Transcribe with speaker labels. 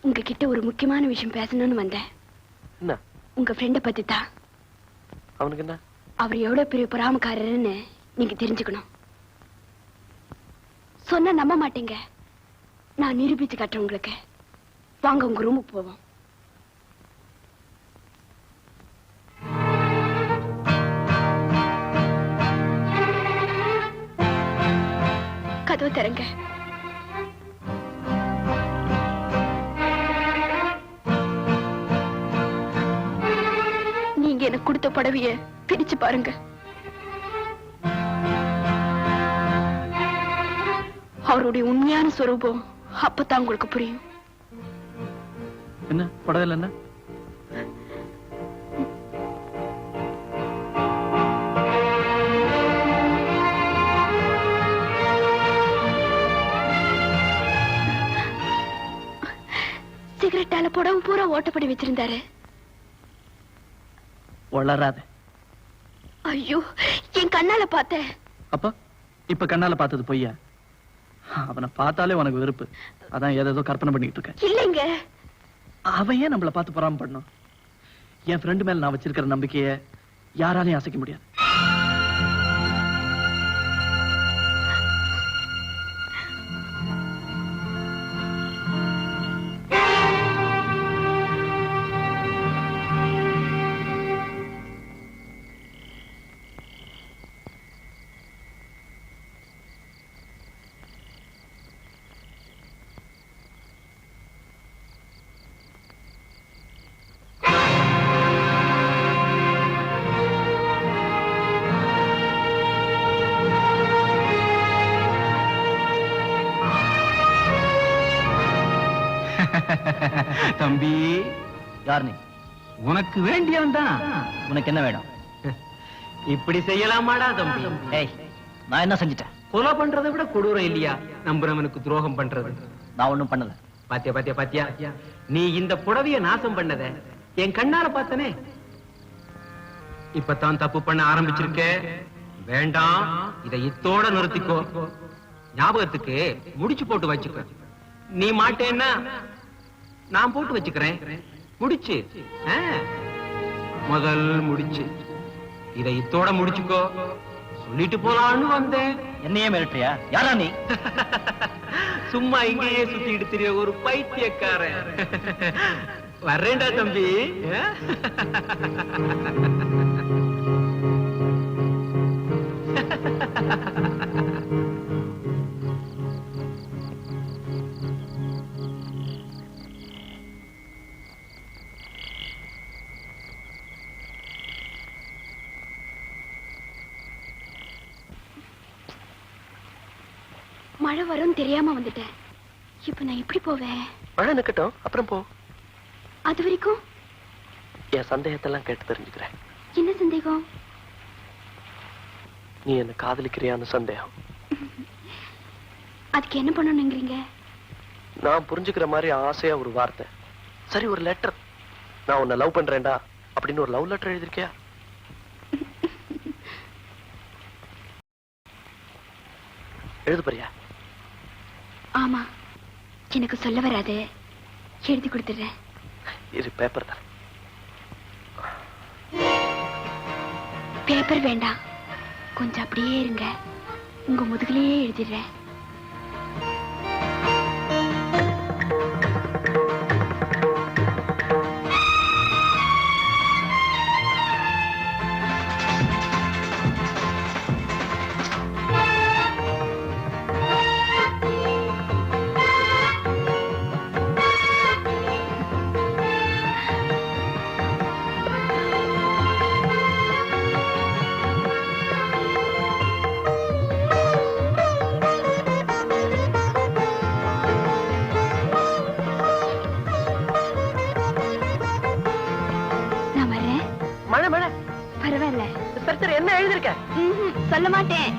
Speaker 1: உங்ககிட்ட ஒரு முக்கியமான விஷயம் பேசணும்னு வந்தேன்.
Speaker 2: என்ன?
Speaker 1: உங்க ஃப்ரெண்ட பத்தி தான்.
Speaker 2: அவனுக்கு என்ன?
Speaker 1: அவர் எவ்வளவு பெரிய பொறாமக்காரர்னு நீங்க தெரிஞ்சுக்கணும். சொன்னா நம்ப மாட்டீங்க. நான் நிரூபிச்சு காட்டுறேன் உங்களுக்கு. வாங்க உங்க ரூமுக்கு போவோம். கதவு திறங்க. நீங்க எனக்கு கொடுத்த புடவைய பிரிச்சு பாருங்க. அவருடைய உண்மையான சொரூபம் அப்பதான் உங்களுக்கு புரியும்.
Speaker 2: என்ன புடவைல என்ன?
Speaker 1: சிகரெட்டால புடவை பூரா ஓட்டப்படி வச்சிருந்தாரு.
Speaker 2: வளராத.
Speaker 1: ஐயோ, என் கண்ணால பார்த்தேன்.
Speaker 2: அப்ப இப்ப கண்ணால பார்த்தது பொய்யா? அவனை பார்த்தாலே உனக்கு வெறுப்பு. அதான் ஏதோ கற்பனை பண்ணிட்டு இருக்க.
Speaker 1: இல்லைங்க.
Speaker 2: அவன் ஏன் நம்மளை பார்த்து பொறாம பண்ணணும்? என் ஃப்ரெண்டு மேல நான் வச்சிருக்கிற நம்பிக்கைய யாராலையும் அசைக்க முடியாது.
Speaker 3: தம்பி,
Speaker 2: யார் நீ?
Speaker 3: உனக்கு வேண்டியவன் தான்.
Speaker 2: உனக்கு என்ன வேணும்?
Speaker 3: இப்படி செய்யலாமாடா தம்பி?
Speaker 2: ஏய், நான் என்ன செஞ்சிட்டேன்?
Speaker 3: கொலை பண்றதை விட கொடூரம் இல்லையா நம்புறவனுக்கு துரோகம் பண்றது?
Speaker 2: நான் ஒண்ணும் பண்ணல.
Speaker 3: பாத்தியா பாத்தியா பாத்தியா, நீ இந்த புடவைய நாசம் பண்ணத என் கண்ணால பார்த்தனே. இப்பதான் தப்பு பண்ண ஆரம்பிச்சிருக்க. வேண்டாம், இதை இத்தோட நிறுத்திக்கோ. ஞாபகத்துக்கு முடிச்சு போட்டு வச்சுக்க. நீ மாட்டேன்னா நான் போட்டு வச்சுக்கிறேன். முடிச்சு, முதல் முடிச்சு. இதை இத்தோட முடிச்சுக்கோ. சொல்லிட்டு போலான்னு வந்தேன்.
Speaker 2: என்னையே மிரட்டுறியா? யாரா நீ?
Speaker 3: சும்மா இங்கேயே சுத்திட்டு தெரிய ஒரு பைத்தியக்காரன். வர்றேன்டா தம்பி.
Speaker 1: மழை வரும் தெரியாம வந்துட்டேன். இப்ப நான் எப்படி போவேன்?
Speaker 2: மழை நிக்கட்டும், அப்புறம் போ.
Speaker 1: அது வரைக்கும்
Speaker 2: என் சந்தேகத்தெல்லாம் கேட்டு தெரிஞ்சுக்கிறேன்.
Speaker 1: என்ன சந்தேகம்?
Speaker 2: நீ என்ன காதலிக்கிறியான்னு சந்தேகம்.
Speaker 1: அதுக்கு என்ன பண்ணணுங்கிறீங்க?
Speaker 2: நான் புரிஞ்சுக்கிற மாதிரி ஆசையா ஒரு வார்த்தை. சரி, ஒரு லெட்டர். நான் உன்னை லவ் பண்றேன்டா அப்படின்னு ஒரு லவ் லெட்டர் எழுதிருக்கியா? எழுது பாரியா?
Speaker 1: ஆமா, எனக்கு சொல்ல வராது. எழுதி கொடுத்துறேன்.
Speaker 2: இது பேப்பர் தான்.
Speaker 1: பேப்பர் வேண்டாம், கொஞ்சம் அப்படியே இருங்க. உங்க முதுகிலேயே எழுதிடுறேன். பரவாயில்ல.
Speaker 2: என்ன எழுதிருக்க?
Speaker 1: சொல்ல மாட்டேன்.